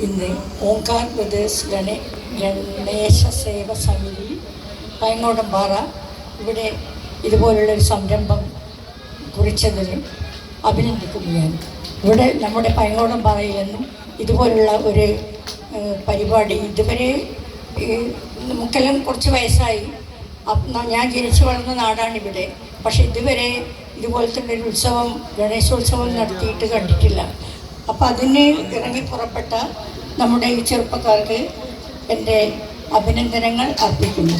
ഇന്ന് ഓംകാർ ബ്രദേഴ്സ് ഗണേശ സേവ സമിതി പയങ്ങോടൻപാറ ഇവിടെ ഇതുപോലുള്ളൊരു സംരംഭം കുറിച്ചതിന് അഭിനന്ദിക്കുന്നു ഞാൻ. ഇവിടെ നമ്മുടെ പയങ്ങോടൻപാറയിൽ നിന്നും ഇതുപോലുള്ള ഒരു പരിപാടി ഇതുവരെ നമുക്കെല്ലാം കുറച്ച് വയസ്സായി. ഞാൻ ജനിച്ചു വളർന്ന നാടാണിവിടെ. പക്ഷെ ഇതുവരെ ഇതുപോലത്തെ ഒരു ഉത്സവം, ഗണേശോത്സവം നടത്തിയിട്ട് കണ്ടിട്ടില്ല. അപ്പം അതിന് ഇറങ്ങി പുറപ്പെട്ട നമ്മുടെ ഈ ചെറുപ്പക്കാർക്ക് എൻ്റെ അഭിനന്ദനങ്ങൾ അർപ്പിക്കുന്നു.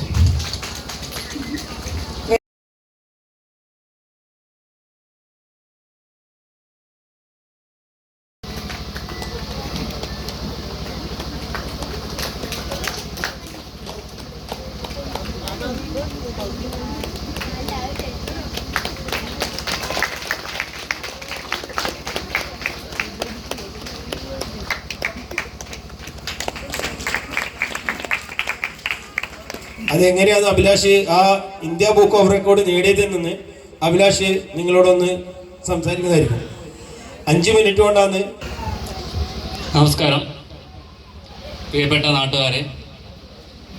അതെങ്ങനെയാണ് അഭിലാഷ് ആ ഇന്ത്യ ബുക്ക് ഓഫ് റെക്കോർഡ് നേടിയതിൽ നിന്ന് അഭിലാഷ് നിങ്ങളോടൊന്ന് സംസാരിക്കുന്നതായിരിക്കും. 5 മിനിറ്റ് കൊണ്ടാണ്. നമസ്കാരം പ്രിയപ്പെട്ട നാട്ടുകാരെ,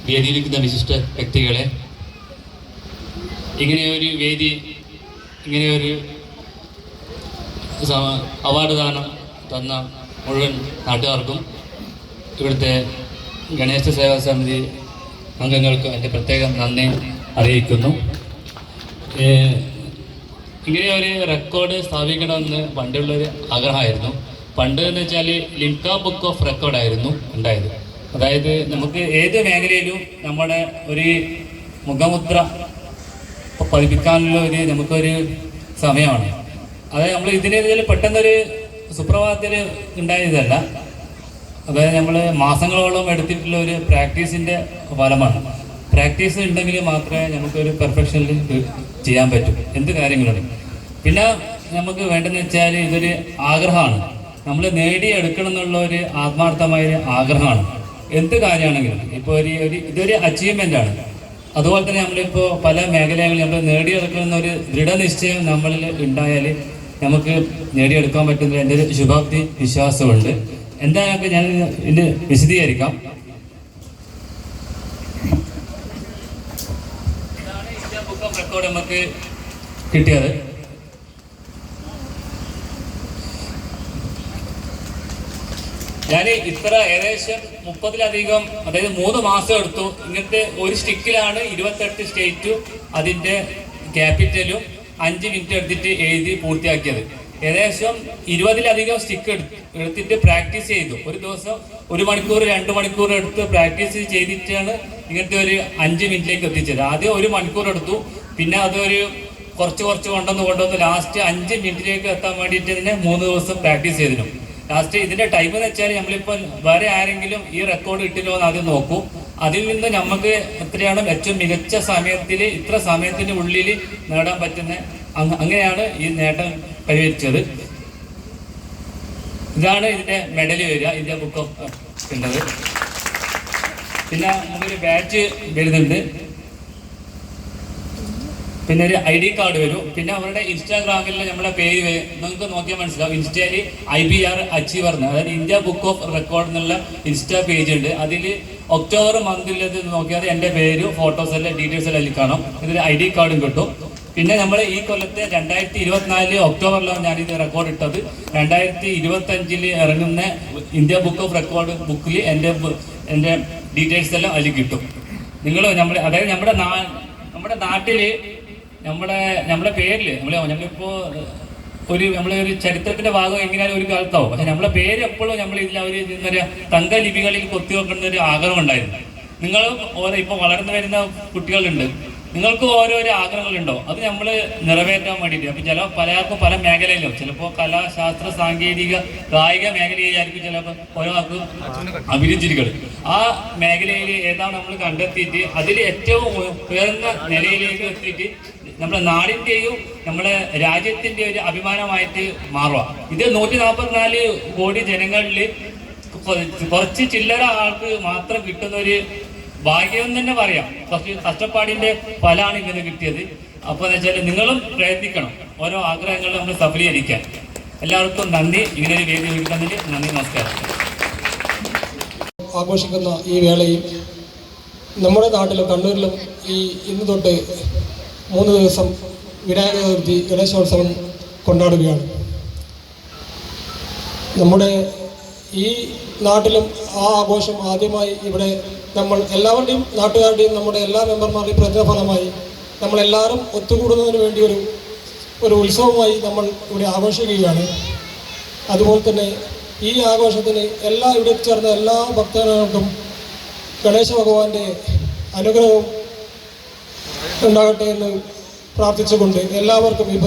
വേദിയിലിരിക്കുന്ന വിശിഷ്ട വ്യക്തികളെ, ഇങ്ങനെയൊരു വേദി, ഇങ്ങനെയൊരു അവാർഡ് ദാനം തന്ന മുഴുവൻ നാട്ടുകാർക്കും ഇവിടുത്തെ ഗണേശ സേവാ സമിതി അംഗങ്ങൾക്ക് എൻ്റെ പ്രത്യേകം നന്ദി അറിയിക്കുന്നു. ഇങ്ങനെ ഒരു റെക്കോർഡ് സ്ഥാപിക്കണമെന്ന് പണ്ടുള്ളൊരു ആഗ്രഹമായിരുന്നു. പണ്ട് എന്ന് വെച്ചാൽ ലിംക ബുക്ക് ഓഫ് റെക്കോർഡായിരുന്നു ഉണ്ടായത്. അതായത് നമുക്ക് ഏത് മേഖലയിലും നമ്മുടെ ഒരു മുഖമുദ്ര പതിപ്പിക്കാനുള്ള നമുക്കൊരു സമയമാണ്. അതായത് നമ്മൾ ഇതിൽ പെട്ടെന്നൊരു സുപ്രഭാതത്തിൽ ഉണ്ടായതല്ല. അതായത് നമ്മൾ മാസങ്ങളോളം എടുത്തിട്ടുള്ള ഒരു പ്രാക്ടീസിൻ്റെ ഫലമാണ്. പ്രാക്ടീസ് ഉണ്ടെങ്കിൽ മാത്രമേ നമുക്കൊരു പെർഫെക്ഷനിൽ ചെയ്യാൻ പറ്റൂ എന്ത് കാര്യങ്ങളും. പിന്നെ നമുക്ക് വേണ്ടതെന്ന് വെച്ചാൽ ഇതൊരു ആഗ്രഹമാണ്. നമ്മൾ നേടിയെടുക്കണം എന്നുള്ള ഒരു ആത്മാർത്ഥമായൊരു ആഗ്രഹമാണ് എന്ത് കാര്യമാണെങ്കിലും. ഇപ്പോൾ ഇതൊരു അച്ചീവ്മെൻ്റാണ്. അതുപോലെ തന്നെ നമ്മളിപ്പോൾ പല മേഖലകളിൽ നമ്മൾ നേടിയെടുക്കണം എന്നൊരു ദൃഢനിശ്ചയം നമ്മളിൽ ഉണ്ടായാൽ നമുക്ക് നേടിയെടുക്കാൻ പറ്റുന്ന എൻ്റെ ഒരു ശുഭാപ്തി വിശ്വാസമുണ്ട്. എന്തായാലും ഞാൻ ഇത് വിശദീകരിക്കാം. ഇതാണ് ഇന്ത്യ ബുക്ക് ഓഫ് റെക്കോർഡ് നമുക്ക് കിട്ടിയത്. ഞാൻ ഏകദേശം 30-ലധികം, അതായത് 3 മാസം എടുത്തു. ഇങ്ങനത്തെ ഒരു സ്റ്റിക്കിലാണ് 28 സ്റ്റേറ്റും അതിൻ്റെ ക്യാപിറ്റലും 5 മിനിറ്റ് എടുത്തിട്ട് എഴുതി പൂർത്തിയാക്കിയത്. ഏകദേശം 20-ലധികം സ്റ്റിക്ക് എടുത്തിട്ട് പ്രാക്ടീസ് ചെയ്തു. ഒരു ദിവസം 1 മണിക്കൂർ 2 മണിക്കൂർ എടുത്ത് പ്രാക്ടീസ് ചെയ്തിട്ടാണ് ഇങ്ങനത്തെ ഒരു 5 മിനിറ്റിലേക്ക് എത്തിച്ചത്. ആദ്യം 1 മണിക്കൂർ എടുത്തു, പിന്നെ അതൊരു കുറച്ച് കൊണ്ടുവന്ന് ലാസ്റ്റ് 5 മിനിറ്റിലേക്ക് എത്താൻ വേണ്ടിയിട്ട് തന്നെ 3 ദിവസം പ്രാക്ടീസ് ചെയ്തിരുന്നു. ലാസ്റ്റ് ഇതിൻ്റെ ടൈം എന്ന് വെച്ചാൽ നമ്മളിപ്പോൾ വേറെ ആരെങ്കിലും ഈ റെക്കോർഡ് കിട്ടില്ലോ എന്ന് ആദ്യം നോക്കൂ. അതിൽ നിന്ന് നമുക്ക് എത്രയാണ് ഏറ്റവും മികച്ച സമയത്തിൽ ഇത്ര സമയത്തിൻ്റെ ഉള്ളിൽ നേടാൻ പറ്റുന്ന, അങ്ങനെയാണ് ഈ നേട്ടം കൈവരിച്ചത്. ഇതാണ് ഇതിൻ്റെ മെഡൽ വരിക, ഇന്ത്യ ബുക്ക് ഓഫ് ഉള്ളത്. പിന്നെ നമുക്കൊരു ബാച്ച് വരുന്നുണ്ട്, പിന്നെ ഒരു ID കാർഡ് വരും. പിന്നെ അവരുടെ ഇൻസ്റ്റാഗ്രാമിൽ നമ്മുടെ പേര് നിങ്ങൾക്ക് നോക്കിയാൽ മനസ്സിലാവും. ഇൻസ്റ്റയിൽ IBR അച്ചീവർ, അതായത് ഇന്ത്യ ബുക്ക് ഓഫ് റെക്കോർഡ് എന്നുള്ള ഇൻസ്റ്റാ പേജ് ഉണ്ട്. അതിൽ ഒക്ടോബർ മന്തിലത് നോക്കിയാൽ എൻ്റെ പേര്, ഫോട്ടോസ് എല്ലാം ഡീറ്റെയിൽസ് എല്ലാം അതിൽ കാണും. ഇതിൽ ID കാർഡും കിട്ടും. പിന്നെ നമ്മൾ ഈ കൊല്ലത്തെ 2024 ഒക്ടോബറിലാണ് ഞാനിത് റെക്കോർഡ് ഇട്ടത്. 2025 ഇറങ്ങുന്ന ഇന്ത്യ ബുക്ക് ഓഫ് റെക്കോർഡ് ബുക്കിൽ എൻ്റെ ഡീറ്റെയിൽസ് എല്ലാം അതിൽ കിട്ടും. നിങ്ങൾ അതായത് നമ്മുടെ നമ്മുടെ നാട്ടില് നമ്മളെ പേരില് നമ്മളിപ്പോ നമ്മളെ ഒരു ചരിത്രത്തിന്റെ ഭാഗം എങ്ങനെയാലും ഒരു കാലത്താവും. പക്ഷെ നമ്മളെ പേര് എപ്പോഴും നമ്മൾ ഇതിൽ ഒരു എന്താ പറയുക തങ്ക ലിപികളിൽ കൊത്തിവെക്കുന്ന ഒരു ആഗ്രഹം ഉണ്ടായിരുന്നു. നിങ്ങളും ഓരോ ഇപ്പൊ വളർന്നു വരുന്ന കുട്ടികളുണ്ട്, നിങ്ങൾക്ക് ഓരോരോ ആഗ്രഹങ്ങളുണ്ടോ? അത് നമ്മൾ നിറവേറ്റാൻ വേണ്ടിയിട്ട്. അപ്പം പലർക്കും പല മേഖലയിലും ചിലപ്പോൾ കലാ, ശാസ്ത്ര, സാങ്കേതിക, കായിക മേഖലയിലായിരിക്കും ചിലപ്പോൾ ഓരോ ആൾക്കും അഭിരുചികൾ. ആ മേഖലയിൽ ഏതാണ് നമ്മൾ കണ്ടെത്തിയിട്ട് അതിൽ ഏറ്റവും ഉയർന്ന നിലയിലേക്ക് എത്തിയിട്ട് നമ്മുടെ നാടിൻ്റെയും നമ്മുടെ രാജ്യത്തിൻ്റെ ഒരു അഭിമാനമായിട്ട് മാറുക. ഇത് 144 കോടി ജനങ്ങളിൽ കുറച്ച് ചില്ലറ ആൾക്ക് മാത്രം കിട്ടുന്ന ഒരു ഭാഗ്യം തന്നെ പറയാം. കുറച്ച് കഷ്ടപ്പാടിൻ്റെ ഫലമാണ് ഇങ്ങനെ കിട്ടിയത്. അപ്പോൾ എന്ന് വെച്ചാൽ നിങ്ങളും പ്രയത്നിക്കണം ഓരോ ആഗ്രഹങ്ങൾ നമ്മൾ സഫലീകരിക്കാൻ. എല്ലാവർക്കും നന്ദി. ഇങ്ങനൊരു വേദി ഒരുക്കുന്നതിൽ നന്ദി, നമസ്കാരം. ആഘോഷിക്കുന്ന ഈ വേളയിൽ നമ്മുടെ നാട്ടിലും കണ്ണൂരിലും ഇന്ന് തൊട്ട് 3 ദിവസം വിനായക ചതുർത്ഥി ഗണേശോത്സവം കൊണ്ടാടുകയാണ്. നമ്മുടെ ഈ നാട്ടിലും ആ ആഘോഷം ആദ്യമായി ഇവിടെ നമ്മൾ എല്ലാവരുടെയും നാട്ടുകാരുടെയും നമ്മുടെ എല്ലാ മെമ്പർമാരുടെയും പ്രതിഫലമായി നമ്മളെല്ലാവരും ഒത്തുകൂടുന്നതിന് വേണ്ടി ഒരു ഉത്സവമായി നമ്മൾ ഇവിടെ ആഘോഷിക്കുകയാണ്. അതുപോലെ തന്നെ ഈ ആഘോഷത്തിന് ഇവിടെ ചേർന്ന എല്ലാ ഭക്തജനങ്ങൾക്കും ഗണേശ ഭഗവാന്റെ അനുഗ്രഹവും ഉണ്ടാകട്ടെ എന്ന് പ്രാർത്ഥിച്ചുകൊണ്ട് എല്ലാവർക്കും ഈ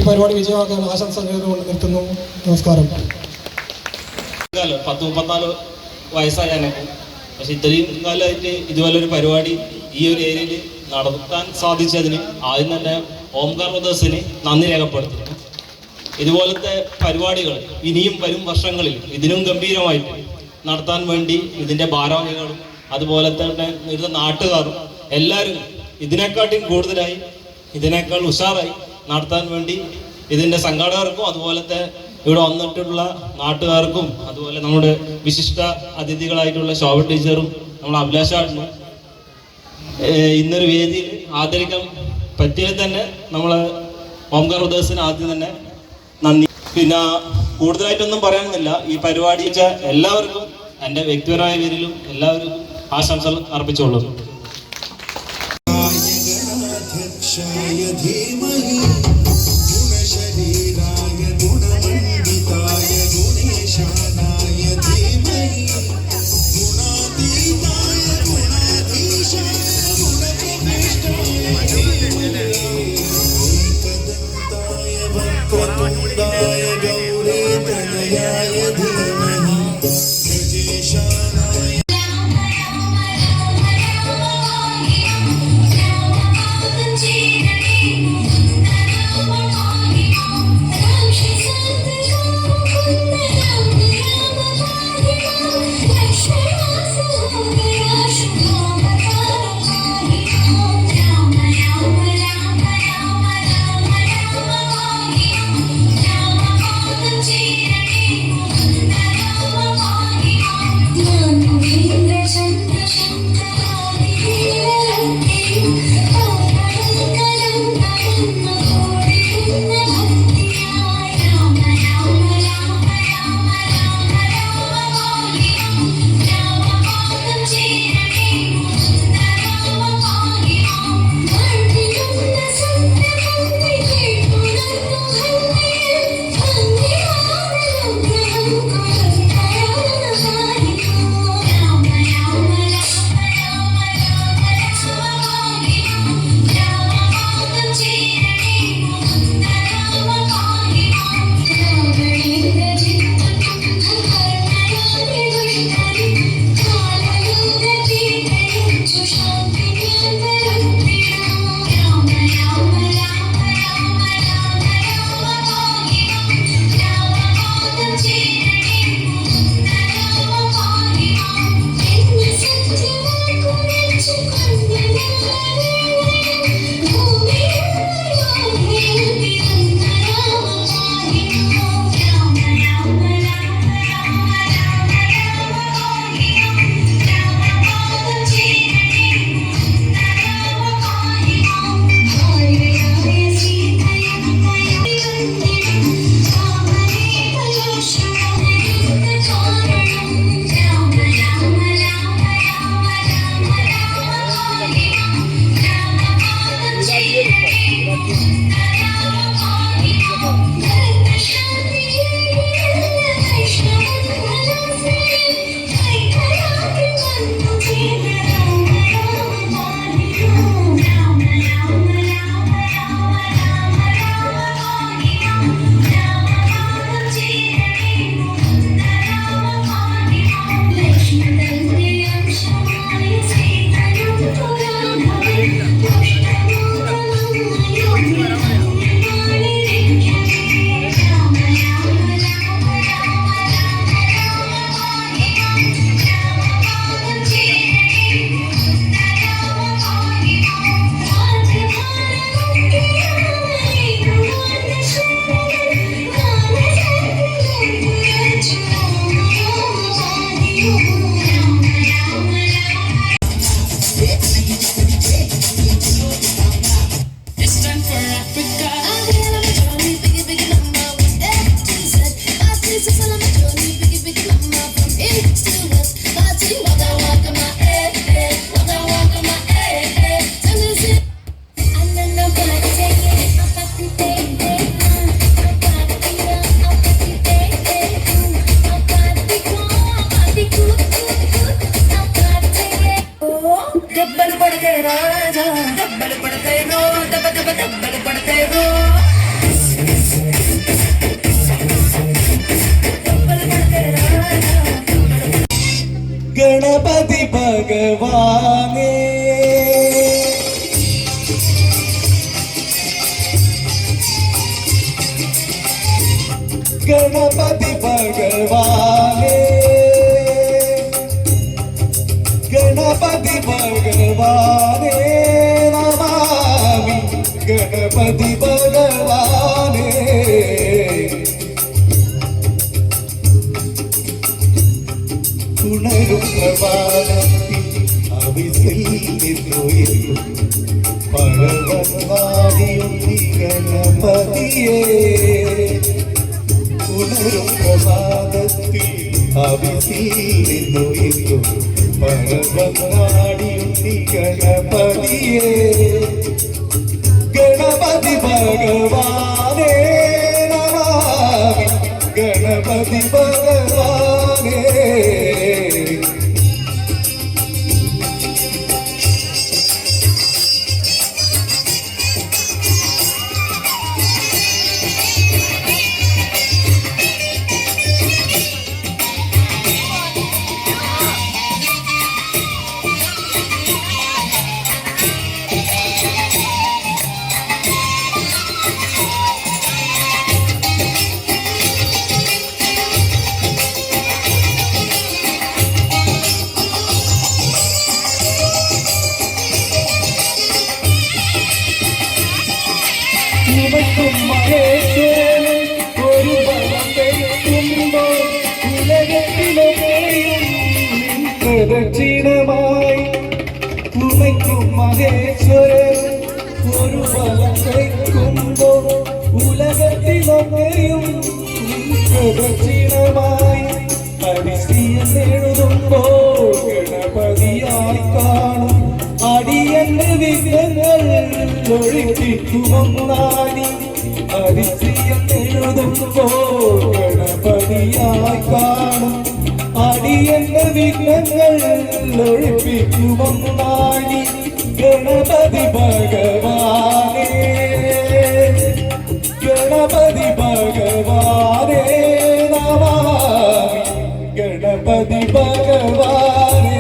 പരിപാടി വിജയമാക്കാൻ ആശംസ നേർന്നുകൊണ്ട് നിർത്തുന്നു. നമസ്കാരം. 34 വയസ്സായ എനിക്ക്, പക്ഷെ ഇത്രയും കാലമായിട്ട് ഇതുപോലൊരു പരിപാടി ഈ ഒരു ഏരിയയിൽ നടത്താൻ സാധിച്ചതിന് ആദ്യം തന്നെ ഓംകാർ ബ്രദേഴ്സിന് നന്ദി രേഖപ്പെടുത്തുന്നു. ഇതുപോലത്തെ പരിപാടികൾ ഇനിയും വരും വർഷങ്ങളിൽ ഇതിനും ഗംഭീരമായിട്ട് നടത്താൻ വേണ്ടി ഇതിൻ്റെ ഭാരവാഹികളും അതുപോലെ തന്നെ ഇവിടുത്തെ നാട്ടുകാരും എല്ലാവരും ഇതിനെക്കാട്ടും കൂടുതലായി ഇതിനേക്കാൾ ഉഷാറായി നടത്താൻ വേണ്ടി ഇതിൻ്റെ സംഘാടകർക്കും അതുപോലത്തെ ഇവിടെ വന്നിട്ടുള്ള നാട്ടുകാർക്കും അതുപോലെ നമ്മുടെ വിശിഷ്ട അതിഥികളായിട്ടുള്ള ശോഭ ടീച്ചറും നമ്മുടെ അഭിലാഷാട്ടിനും ഇന്നൊരു വേദിയിൽ ആദരിക്കാൻ പറ്റിയത് തന്നെ നമ്മളെ ഓംകാർ ബ്രദേഴ്സിന് ആദ്യം തന്നെ നന്ദി. പിന്നെ കൂടുതലായിട്ടൊന്നും പറയാനൊന്നുമില്ല. ഈ പരിപാടി എല്ലാവർക്കും എൻ്റെ വ്യക്തിപരമായ പേരിലും എല്ലാവർക്കും ആശംസകൾ അർപ്പിച്ചുകൊള്ളുന്നു. It's time for Africa. I'm a jolly, biggie, biggie mama with A to Z. My sister's all I'm a jolly, biggie, biggie mama from east to west. Party, waka waka my waka waka my Tell me sit. And then I'm gonna take it. I'm party day day. I'm party day. I'm party day day. I'm party good good. I'm party day. Oh, double पड़ते राजा, double पड़ते रो, double पड़ते रो, double पड़ते राजा. गणपति भगवाने गणपति भगवाने गणपति भगवाने नमामि गणपति भगवाने ഉണരും പ്രഭാതത്തിൽ അവിസിൽ പഴവനാടിയൊന്നി ഗണപതിയേ ഉണരും പ്രഭാതത്തിൽ അവിസിൽ പഴവനാടിയൊന്നി ഗണപതിയേ ഗണപതി ഭഗവാനേ നമാമി ഗണപതി ഭഗവാനേ ഉമയ്ക്കും മഹേശ്വരനും ഒരു ബലം വയ്ക്കുമ്പോൾ ഉലകത്തിലെയും പ്രദക്ഷിണമായി ഉമയ്ക്കും മഹേശ്വരനും ഒരു ബലം വയ്ക്കുമ്പോൾ ഉലകത്തിലെയും പ്രദക്ഷിണമായി അരിശിയെഴുതുമ്പോൾ ഗണപതിയായി കാണും അടിയന്റെ വിഘ്നങ്ങൾ ഒഴിപ്പിക്കുമൊന്നാടി അരിശിയെഴുതുമ്പോൾ ഗണപതിയായി കാണും അടിയന്റെ വിഘ്നങ്ങൾ ഒഴിപ്പിക്കുമൊന്നാടി ഗണപതി ഭഗവാനേ ഗണപതി ഭഗവാനേ നമാമി ഗണപതി ഭഗവാനേ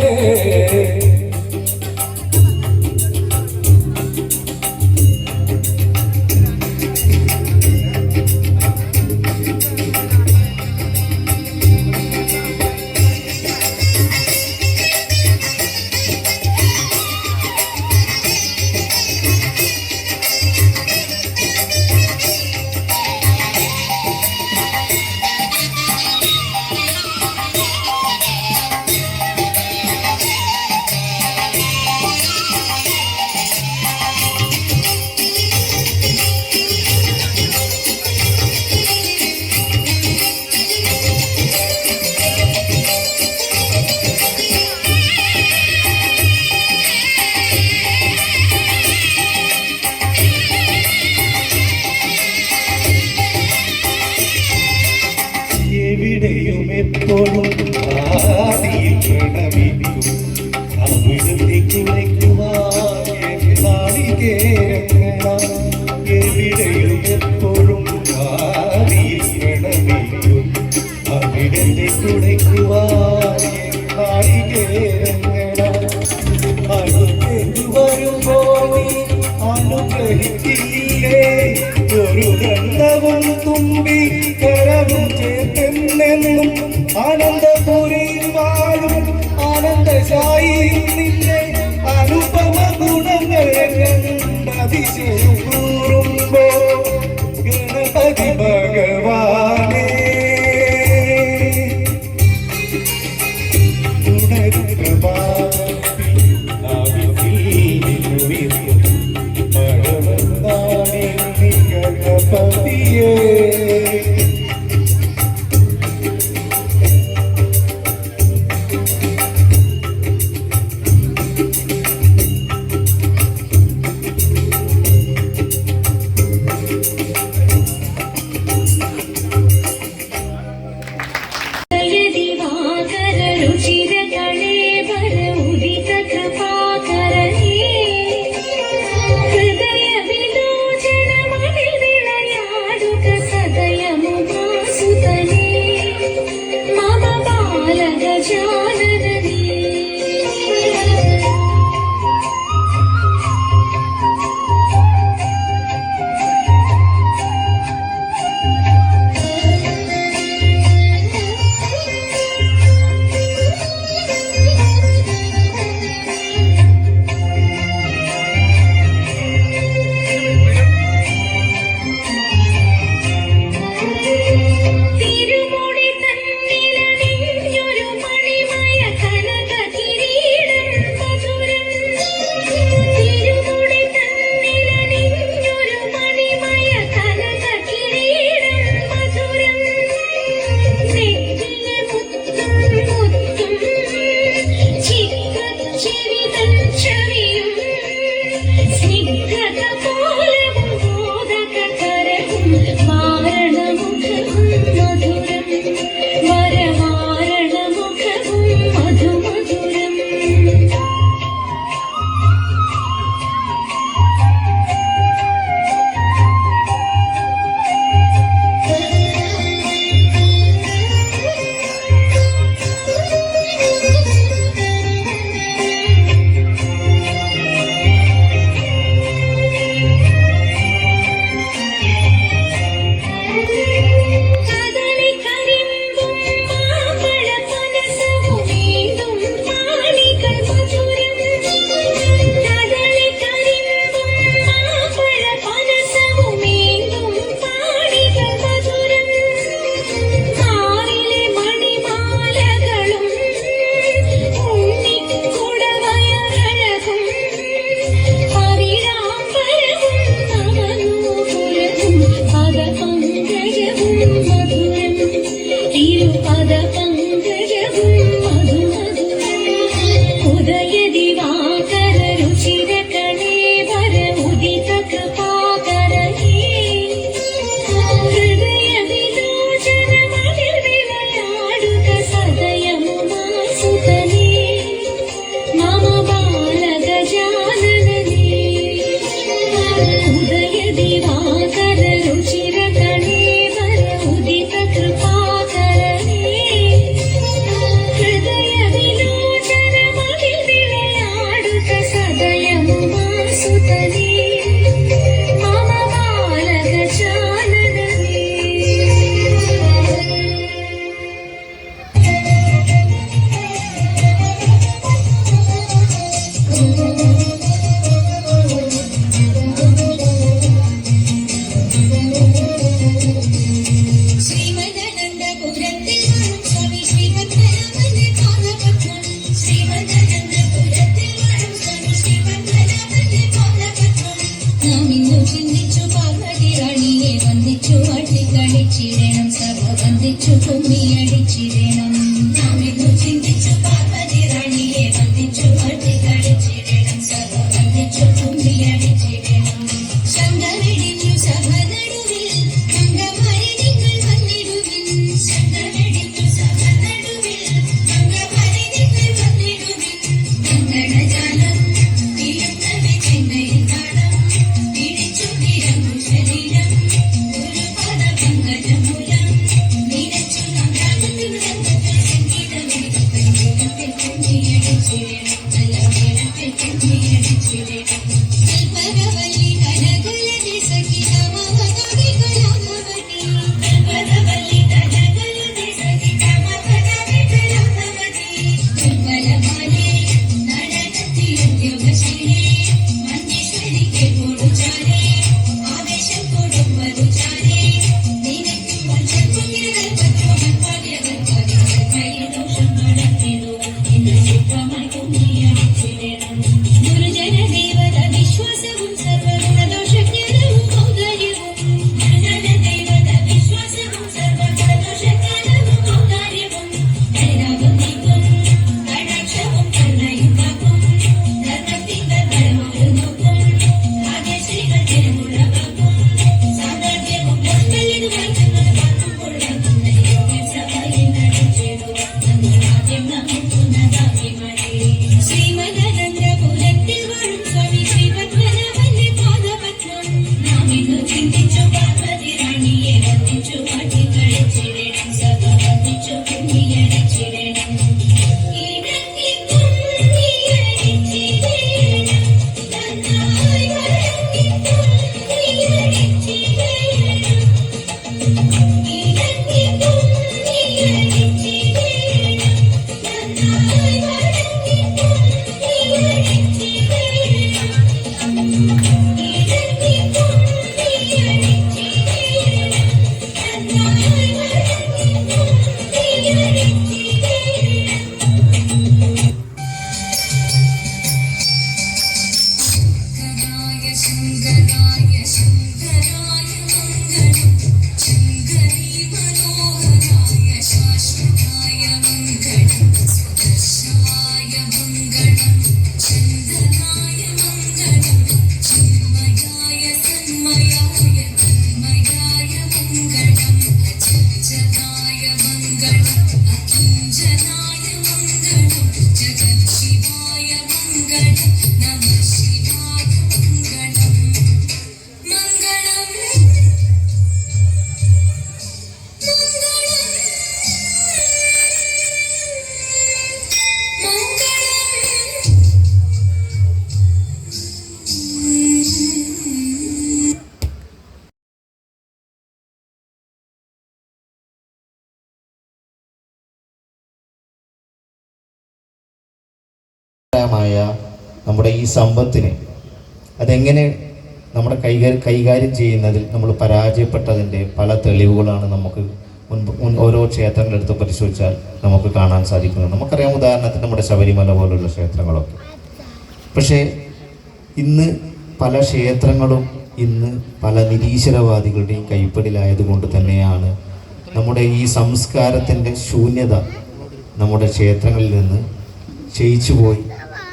എവിടെയും എപ്പോഴും ആദിയിൽ പ്രണമിക്കും അവിടുത്തെ കുറിക്കുവാൻ നാളികേരങ്ങളാൽ എവിടെയും എപ്പോഴും ആദിയിൽ പ്രണമിക്കും അവിടുത്തെ കുറിക്കുവാൻ നാളികേരങ്ങളാൽ അനുഗ്രഹിച്ചു വരുമ്പോൾ നീ അനുഗ്രഹിക്കില്ലേ ഒരു ഗന്ധവും തുമ്പി കരവും ചേർത്തെന്നെന്നും ആനന്ദപുരിയിൽ വാഴും ആനന്ദശായി നിന്നെ അനുപമ ഗുണങ്ങൾ അതിശയം കൂറുമ്പോ ഗണപതി ഭഗവാനേ ഉണരും പ്രഭാതത്തിൽ सुतले मम बालकचाननमे ശ്രീമദനന്ദപുരത്തിൽ വാഴും സ്വാമി ശ്രീപത്മനാഭന്റെ പാദപത്മം ശ്രീമദനന്ദപുരത്തിൽ വാഴും സ്വാമി ശ്രീപത്മനാഭന്റെ പാദപത്മം നാം ഇന്നു ചിന്തിച്ചു പാർവതി റാണിയെ വന്ദിച്ചു ആട്ടിക്കളിച്ചിടണം സഭ വന്ദിച്ചു കുമ്മിയടിച്ചിടണം നാം ഇന്നു ചിന്തിച്ചു പാർവതി റാണിയെ വന്ദിച്ചു ആട്ടിക്കളിച്ചിടണം സഭ വന്ദിച്ചു കുമ്മിയടിച്ചിടണം ശങ്കരടിഞ്ഞു സഭ നടുവിൽ അംഗമാരി നിങ്ങൾ വന്നിടുവിൻ ശങ്കരടിഞ്ഞു സഭ നടുവിൽ അംഗമാരി നിങ്ങൾ വന്നിടുവിൻ മംഗളജാലം തീരുന്നവെ ചെന്നൈയിൽ താളം പിടിച്ചു നിരങ്ങു ശരീരം ഗുരുപാദ പങ്കജമൂലം നിരച്ചു നാം രാഗത്തിൽ രംഗത്തിൽ സംഗീതമെടുത്ത് സംഗീതത്തിൽ കുമ്മിയടിച്ചിടണം നല്ല വേളത്തിൽ കുമ്മിയടിച്ചിടണം കൽപ്പകവല്ലി കനകുലതി സഖി രാമവതാരി കലാഭവതി കൽപ്പകവല്ലി കനകുലതി സഖി രാമവതാരി കലാഭവതി കൽപ്പലമാലേ നടനത്തിലുദ്യോഗശീലേ മഞ്ചേശ്വരിക്ക് കൊടുചാലേ ആവേശം കൊടുപ്പതു ചാലേ നിനക്കും വഞ്ചക്കുഞ്ഞിരകൾ പത്രോഹൻ പാടിയവർ പാടിയവർ കയ്യിൽ ദോഷം നടത്തിടുവാൻ ഇന്ന് ചിത്രമായി കുമ്മിയടിച്ചിടണം ഗുരുജന ദേവത വിശ്വാസവും സർവഗുണദോഷജ്ഞാനവും ഔദാര്യവും ഗുരുജന ദേവത വിശ്വാസവും സർവഗുണദോഷജ്ഞാനവും ഔദാര്യവും കരുണാവും നീക്കും കടാക്ഷവും കരുണയും കാക്കും ധർമ്മത്തിങ്കൽ പരമൊരു നോക്കും രാജശ്രീകൾ തിരുമുളവാക്കും സാമ്രാജ്യവും ലക്ഷ്മലിനുമായി ചെന്നത് പാർക്കുമ്പോൾ നടത്തുന്ന യോഗ്യം സഭയിൽ നടത്തിടുവാൻ ആദ്യം നമുക്കുന്നതാകിമണി ശ്രീമദനന്ദപുരത്തിൽ വാഴും സ്വാമി ശ്രീപത്മനാഭന്റെ പാദപത്മം നാം ഇന്നു ചിന്തിച്ചു പാർവതി റാണിയെ വന്ദിച്ചു ആട്ടിക്കളിച്ചിടണം സഭ വന്ദിച്ചു കുമ്മിയടിച്ചിടണം ഇടങ്ങി കുമ്മിയടിച്ചിടണം നന്നായി വഴങ്ങി കുമ്മിയടിച്ചിടണം ഇടങ്ങി കുമ്മിയടിച്ചിടണം നന്നായി വഴങ്ങി ശങ്കരായ ശങ്കരായ മംഗളം ശങ്കരീ മനോഹരായ ശാശ്വതായ മംഗളം സുദർശനായ മംഗളം ചന്ദനായ മംഗളം ചിന്മയായ തന്മയായ തന്മയായ മംഗളം അചഞ്ചലായ മംഗളം അകിഞ്ചനായ മംഗളം ജഗത്ശിവായ മംഗളം നമഃ ശിവായ മംഗളം മംഗളം മായ നമ്മുടെ ഈ സമ്പത്തിനെ അതെങ്ങനെ നമ്മുടെ കൈകാര്യം ചെയ്യുന്നതിൽ നമ്മൾ പരാജയപ്പെട്ടതിൻ്റെ പല തെളിവുകളാണ് നമുക്ക് ഓരോ ക്ഷേത്രങ്ങളെടുത്ത് പരിശോധിച്ചാൽ നമുക്ക് കാണാൻ സാധിക്കുന്നത്. നമുക്കറിയാം, ഉദാഹരണത്തിന് നമ്മുടെ ശബരിമല പോലുള്ള ക്ഷേത്രങ്ങളൊക്കെ. പക്ഷേ ഇന്ന് പല ക്ഷേത്രങ്ങളും ഇന്ന് പല നിരീശ്വരവാദികളുടെയും കൈപ്പിടിയിലായതുകൊണ്ട് തന്നെയാണ് നമ്മുടെ ഈ സംസ്കാരത്തിൻ്റെ ശൂന്യത നമ്മുടെ ക്ഷേത്രങ്ങളിൽ നിന്ന് ക്ഷയിച്ചു പോയി.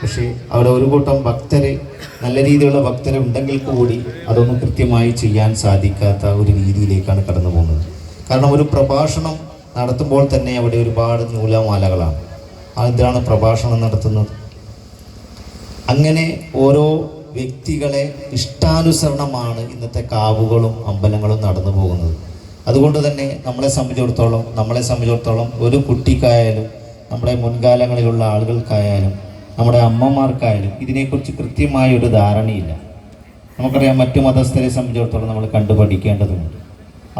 പക്ഷേ അവിടെ ഒരു കൂട്ടം ഭക്തരെ, നല്ല രീതിയിലുള്ള ഭക്തരുണ്ടെങ്കിൽ കൂടി അതൊന്നും കൃത്യമായി ചെയ്യാൻ സാധിക്കാത്ത ഒരു രീതിയിലേക്കാണ് കടന്നു പോകുന്നത്. കാരണം ഒരു പ്രഭാഷണം നടത്തുമ്പോൾ തന്നെ അവിടെ ഒരുപാട് നൂലാമാലകളാണ്. അതിലാണ് പ്രഭാഷണം നടത്തുന്നത്. അങ്ങനെ ഓരോ വ്യക്തികളെ ഇഷ്ടാനുസരണമാണ് ഇന്നത്തെ കാവുകളും അമ്പലങ്ങളും നടന്നു പോകുന്നത്. അതുകൊണ്ട് തന്നെ നമ്മളെ സംബന്ധിച്ചിടത്തോളം ഒരു കുട്ടിക്കായാലും നമ്മുടെ മുൻകാലങ്ങളിലുള്ള ആളുകൾക്കായാലും നമ്മുടെ അമ്മമാർക്കായാലും ഇതിനെക്കുറിച്ച് കൃത്യമായൊരു ധാരണയില്ല. നമുക്കറിയാം മറ്റു മതസ്ഥരെ സംബന്ധിച്ചിടത്തോളം നമ്മൾ കണ്ടു പഠിക്കേണ്ടതുണ്ട്.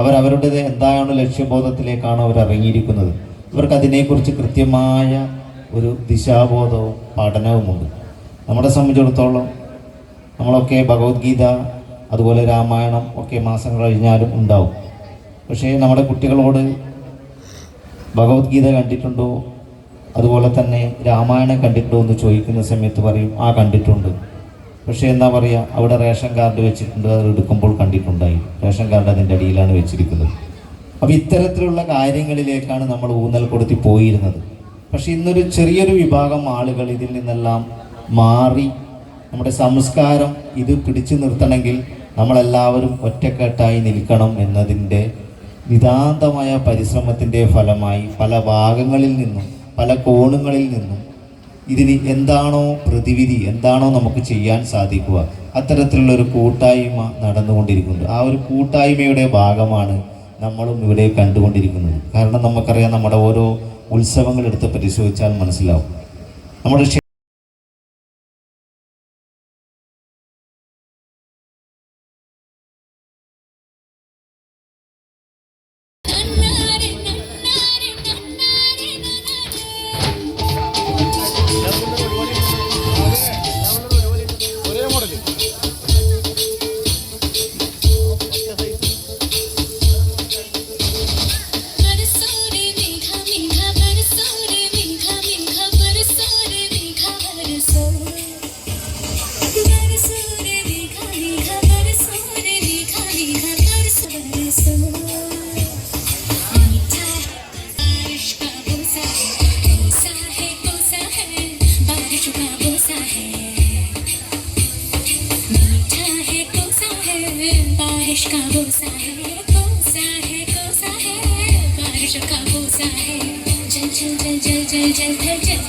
അവരവരുടെ എന്താണ് ലക്ഷ്യബോധത്തിലേക്കാണ് അവർ ഇറങ്ങിയിരിക്കുന്നത്. ഇവർക്ക് അതിനെക്കുറിച്ച് കൃത്യമായ ഒരു ദിശാബോധവും പഠനവുമുണ്ട്. നമ്മളെ സംബന്ധിച്ചിടത്തോളം നമ്മളൊക്കെ ഭഗവത്ഗീത അതുപോലെ രാമായണം ഒക്കെ മാസങ്ങൾ കഴിഞ്ഞാലും ഉണ്ടാവും. പക്ഷേ നമ്മുടെ കുട്ടികളോട് ഭഗവത്ഗീത കണ്ടിട്ടുണ്ടോ അതുപോലെ തന്നെ രാമായണം കണ്ടിട്ടുണ്ടോ എന്ന് ചോദിക്കുന്ന സമയത്ത് പറയും ആ കണ്ടിട്ടുണ്ട്. പക്ഷേ എന്താ പറയുക, അവിടെ റേഷൻ കാർഡ് വെച്ചിട്ടുണ്ട്, അത് എടുക്കുമ്പോൾ കണ്ടിട്ടുണ്ടായി, റേഷൻ കാർഡ് അതിൻ്റെ അടിയിലാണ് വെച്ചിരിക്കുന്നത്. അപ്പോൾ ഇത്തരത്തിലുള്ള കാര്യങ്ങളിലേക്കാണ് നമ്മൾ ഊന്നൽ കൊടുത്തി പോയിരുന്നത്. പക്ഷേ ഇന്നൊരു ചെറിയൊരു വിഭാഗം ആളുകൾ ഇതിൽ നിന്നെല്ലാം മാറി നമ്മുടെ സംസ്കാരം ഇത് പിടിച്ചു നിർത്തണമെങ്കിൽ നമ്മളെല്ലാവരും ഒറ്റക്കെട്ടായി നിൽക്കണം എന്നതിൻ്റെ നിതാന്തമായ പരിശ്രമത്തിൻ്റെ ഫലമായി പല ഭാഗങ്ങളിൽ നിന്നും പല കോണുകളിൽ നിന്നും ഇതിന് എന്താണോ പ്രതിവിധി, എന്താണോ നമുക്ക് ചെയ്യാൻ സാധിക്കുക, അത്തരത്തിലുള്ളൊരു കൂട്ടായ്മ നടന്നുകൊണ്ടിരിക്കുന്നത്. ആ ഒരു കൂട്ടായ്മയുടെ ഭാഗമാണ് നമ്മളും ഇവിടെ കണ്ടുകൊണ്ടിരിക്കുന്നത്. കാരണം നമുക്കറിയാം, നമ്മുടെ ഓരോ ഉത്സവങ്ങൾ എടുത്ത് പരിശോധിച്ചാൽ മനസ്സിലാവും. നമ്മുടെ बारिश का बोसा है, कोसा है, कोसा है, बारिश का बोसा है। जल जल जल जल जल जल जल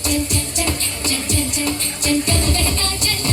जल जल जल जल जल जल जल जल जल बहता जल।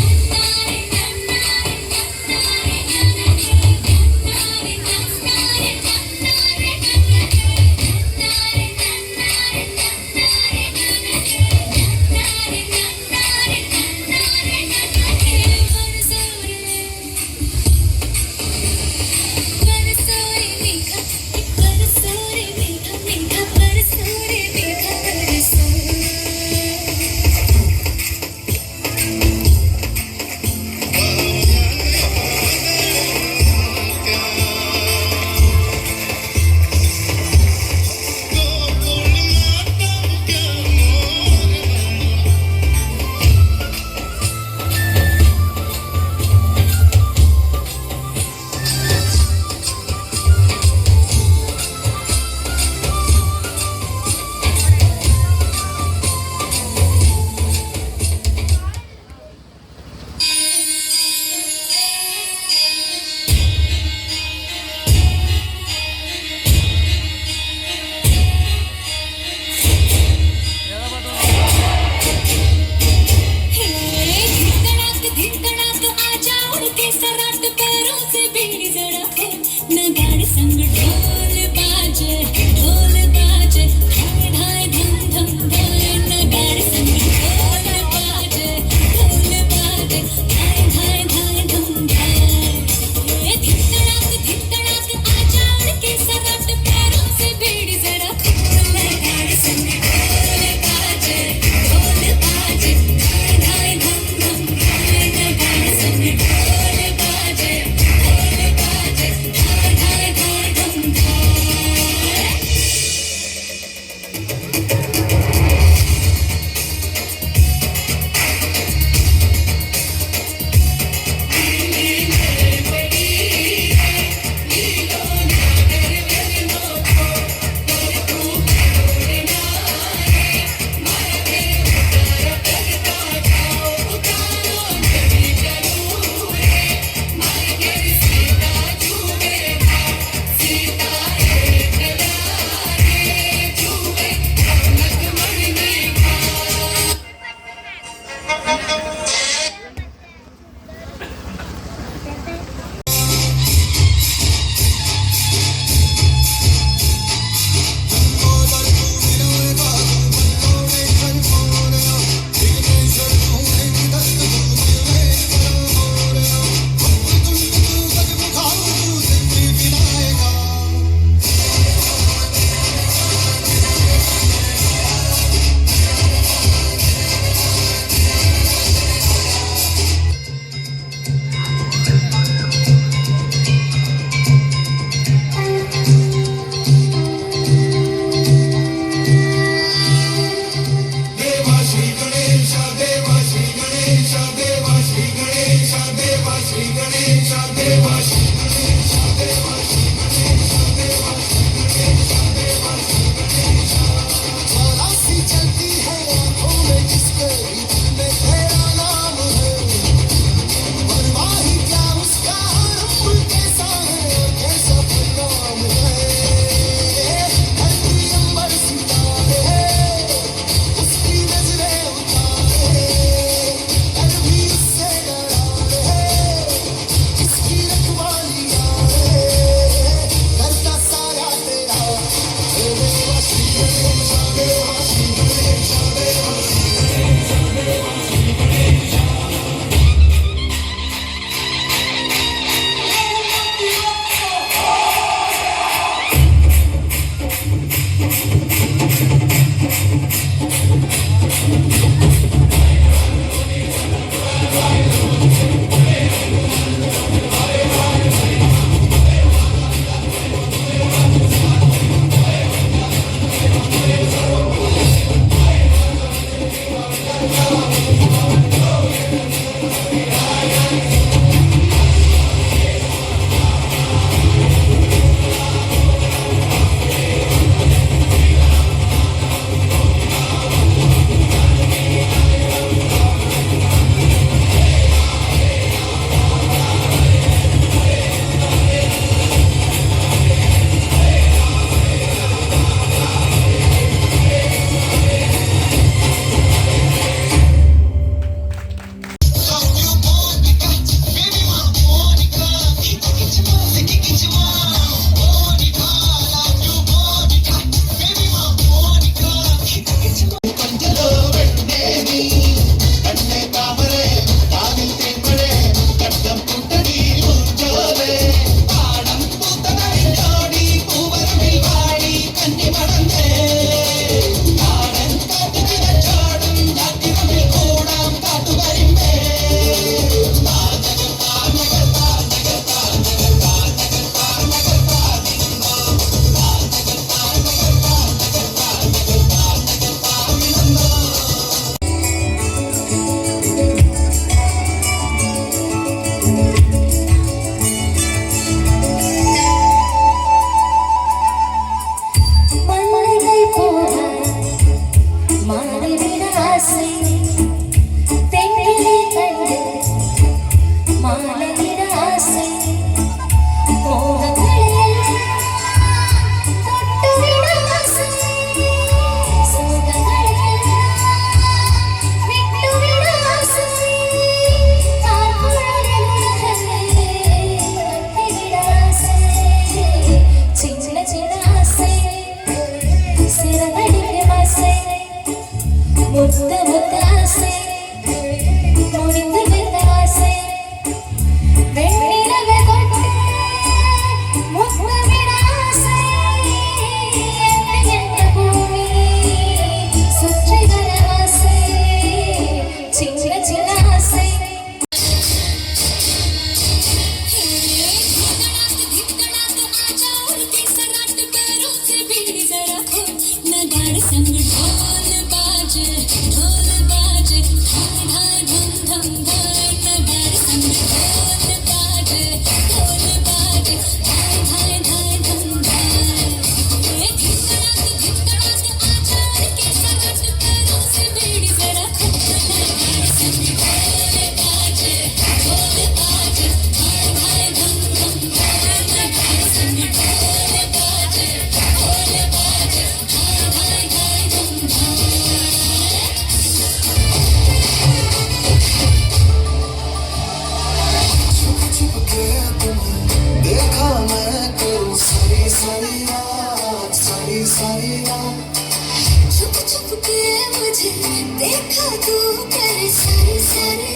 देखा तू तेरे सारी सारी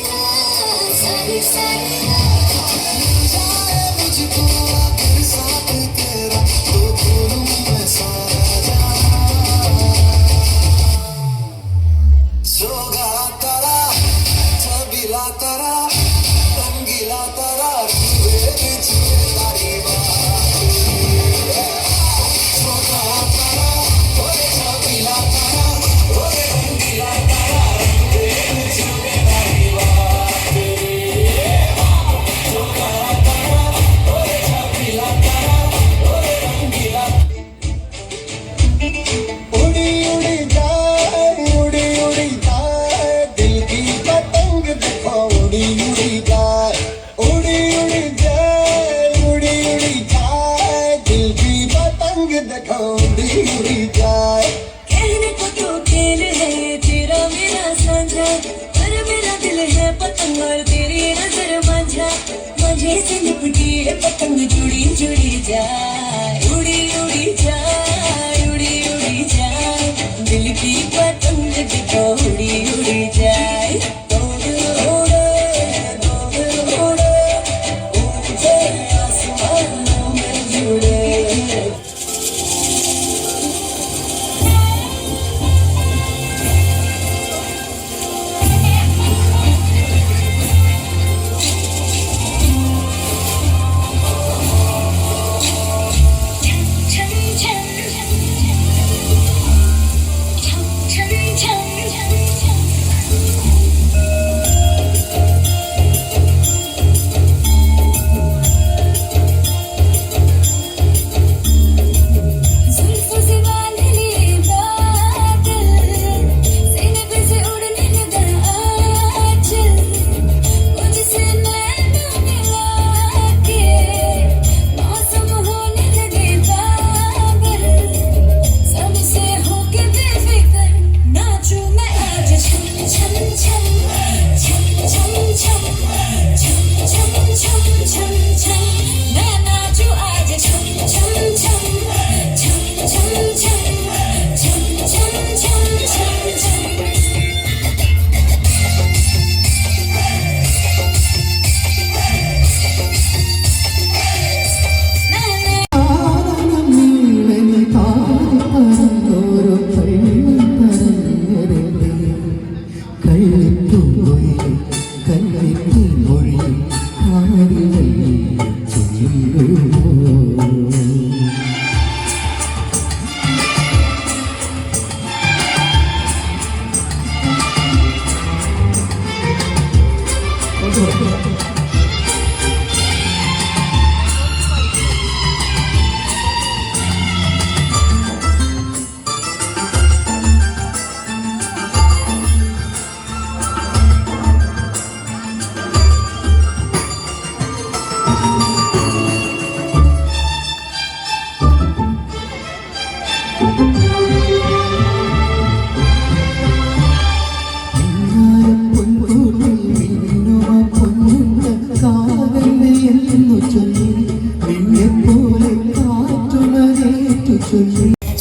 सारी सारी मुझको आखिर साथ तेरा तो बोलूं मैं सारा सोगा तारा छबिला तारा रंगीला तारा कहने को तो खेल है तेरा मेरा साझा पर मेरा दिल है पतंग और तेरी नजर माझा मजे से लिपटी है पतंग जुड़ी जुड़ी जाए उड़ी उड़ी जाए उड़ी उड़ी जाए दिल की पतंग देखो उड़ी उड़ी जाए आसमानों में जुड़े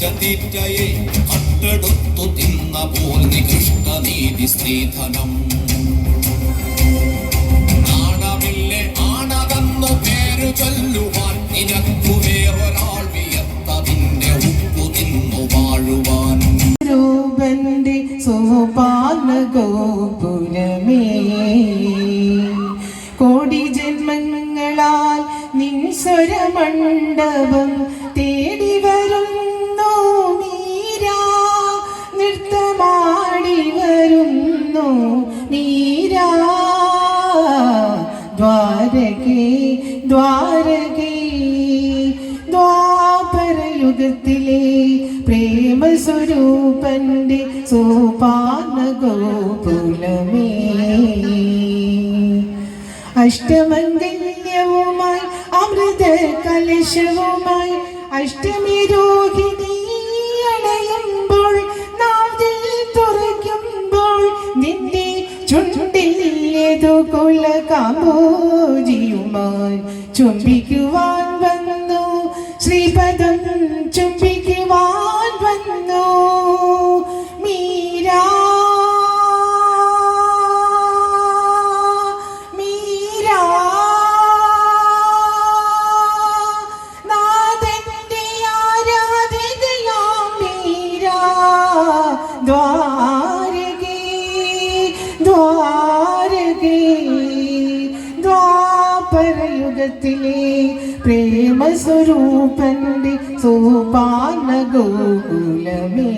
ചതീറ്റയെ കട്ടെടുത്തു തിന്ന പോൽ നികൃഷ്ടനീതി സ്ത്രീധനം നാണമില്ലേ ആണകന്നു പേരു ചൊല്ലുവാൻ നിനക്കു വേറൊരാൾ വിയർത്തതിന്റെ ഉപ്പു തിന്നു വാഴുവാൻ രൂപന്റെ സോപാന ഗോപുരമേ കോടി ജന്മങ്ങളാൽ നിൻ സ്വരമണ്ഡപം തേടി വരുന്നു മീരാ നൃത്തമാടി വരുന്നു മീരാ ദ്വാരകേ ദ്വാരകേ ദ്വാപരയുഗത്തിലെ പ്രേമസ്വരൂപന്റെ സോപാന ഗോകുലമേ അഷ്ടമംഗല്യവുമായി അമൃത കലശവുമായി അഷ്ടമി രോഹിണി അണയുമ്പോൾ നാവിൽ തുറയ്ക്കുമ്പോൾ നിന്റെ ചുണ്ടിലേതു കുല കാമ്പോജിയുമായി ചുംബിക്കുവാൻ വന്നു ശ്രീപദം ചുംബിക്കുവാൻ വന്നു മീരാ ദ്വാപരയുഗത്തിലെ പ്രേമസ്വരൂപന്റെ സോപാന ഗോകുലമേ.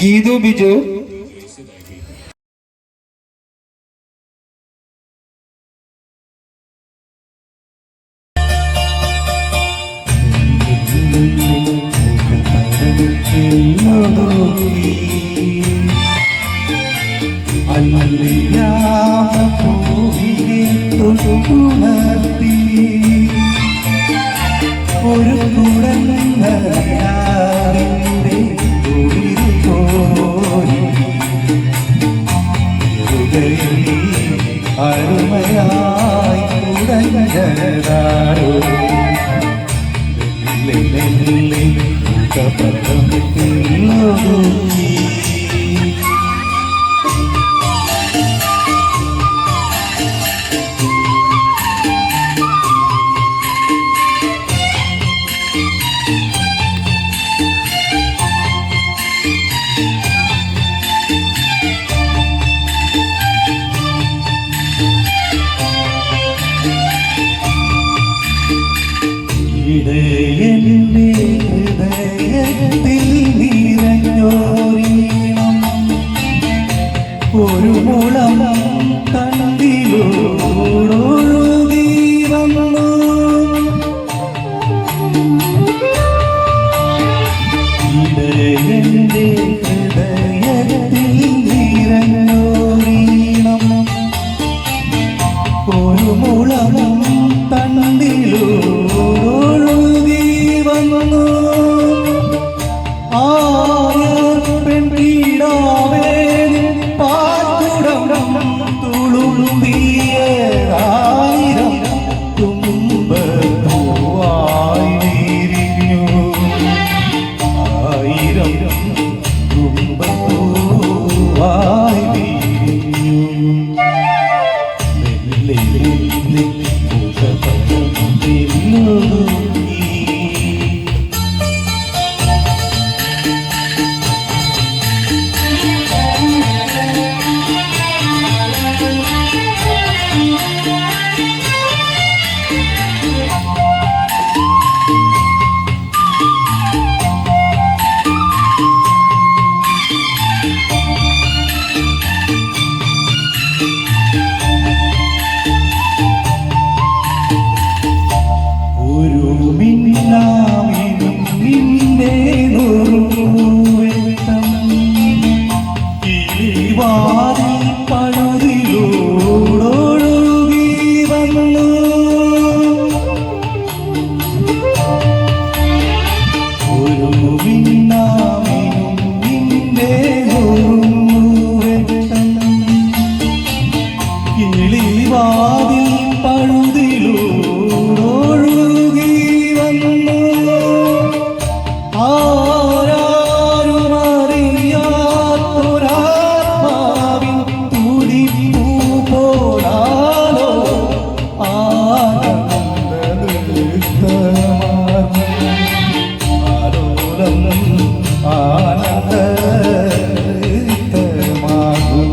ഗീതു ബിജു, ഒരു അരുമയായി ഉടഞ്ഞതാരോ ഇടയന്റെ ഹൃദയത്തിൽ നിറഞ്ഞോരീണം ഒരു മുളം കണ്ടിലൂടൊഴുകി വന്നു ഇടയന്റെ ഹൃദയത്തിൽ നിറഞ്ഞോരീണം ഒരു മുളം തണ്ടിലൂടൊഴുകി വന്നു പെൺകീടാവേ പാട്ടുടം തുളുമ്പിയതായിരം തുമ്പൂവായി വിരിഞ്ഞു ആയിരം തുമ്പൂവായി വിരിഞ്ഞു ഒരു മിന്നാമിനും നിന്റെ നുറുവെട്ടം കിളിവാതിൽ പഴുതിലൂടൊഴുകി വന്നു ഒരു മിന്നാമിനും നിന്റെ നുറുവെട്ടം കിളിവാതിൽ പഴുതിലൂടൊഴുകി ആരാരുമറിയാത്തൊരാത്മാവിൻ തുടിപ്പൂ പോലാലോ ആനന്ദനൃത്തമാകും ആനന്ദനൃത്തമാകും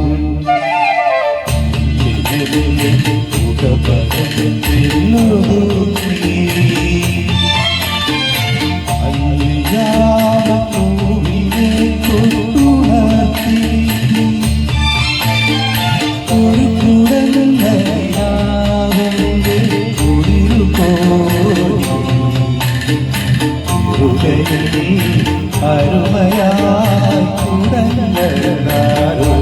അരുമയായി കുടങ്ങാരോ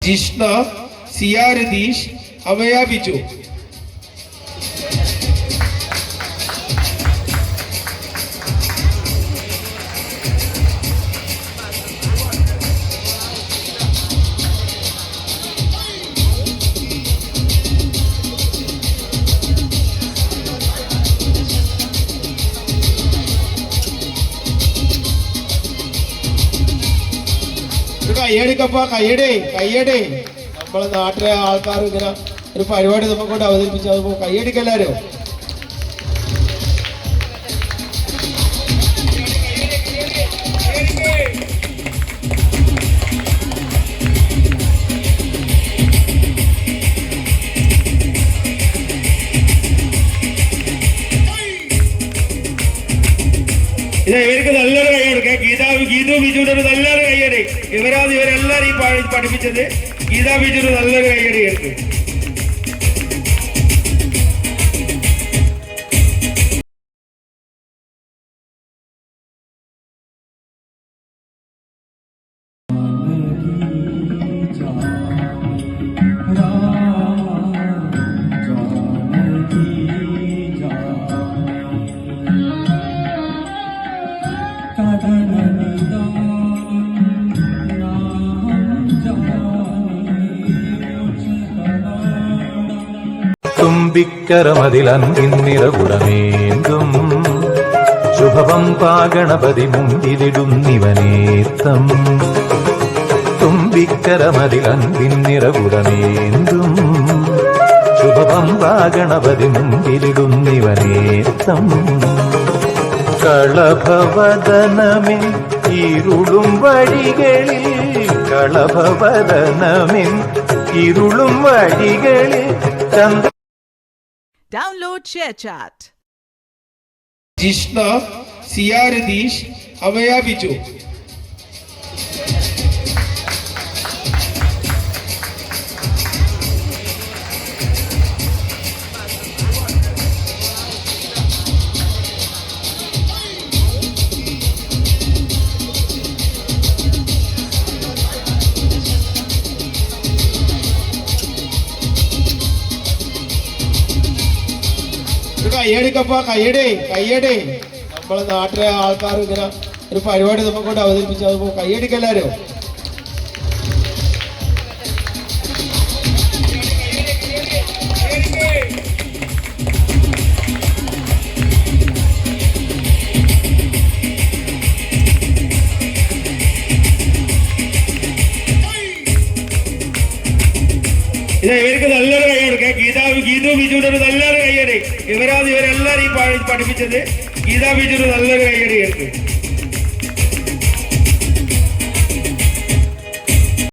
ജിഷ്ണ, സിയാ രതീഷ്, അമയ ബിജു. കയ്യടിക്കപ്പ കയ്യടേ കയ്യടേ. നമ്മളെ നാട്ടിലെ ആൾക്കാർ ഇങ്ങനെ ഒരു പരിപാടി നമുക്കൊണ്ട് അവതരിപ്പിച്ചു കയ്യടിക്കെല്ലാരും. ഇവർക്ക് നല്ലൊരു കൈ കൊടുക്കുക. ഗീതു ബിജുവിന്റെ ഒരു നല്ലൊരു കൈയടി. ഇവരെല്ലാരും ഈ പഠിപ്പിച്ചത്. ഗീതാ ബിജുവിന് നല്ലൊരു കൈയടി കേൾക്ക്. തുമ്പിക്കരമതിലന്തിന്നിറകുടമേന്തും ശുഭവം പാഗണപതി മുമ്പിലിടുന്നിവനേത്തം തുമ്പിക്കരമതിലന്തിന്നിറകുടമേന്തും ശുഭവം പാഗണപതി മുമ്പിലിടുന്നിവനേത്തം കളഭവദനമിൻ ഇരുളും വഴികളിൽ കളഭവദനമിൻ ഇരുളും വഴികളിൽ ചന്ദ്ര Download ShareChat. ജിഷ്ണ, സിയ രതീഷ്, അഭയ ബിജു. കയ്യടിക്കപ്പ കയ്യടി നമ്മളെ നാട്ടിലെ ആൾക്കാർ ഇങ്ങനെ ഒരു പരിപാടി നമുക്കൊണ്ട് അവതരിപ്പിച്ചു. അത് കയ്യടിക്കെല്ലാരും. ഇവർക്ക് നല്ലൊരു കൈ കൊടുക്കുക. ഗീതു ബിജുവിന് ഒരു നല്ലൊരു കൈയടി. ഇവരെല്ലാരും ഈ പഠിപ്പിച്ചത്. ഗീതാ ബിജുവിന് നല്ലൊരു കൈയടി കേൾക്കും.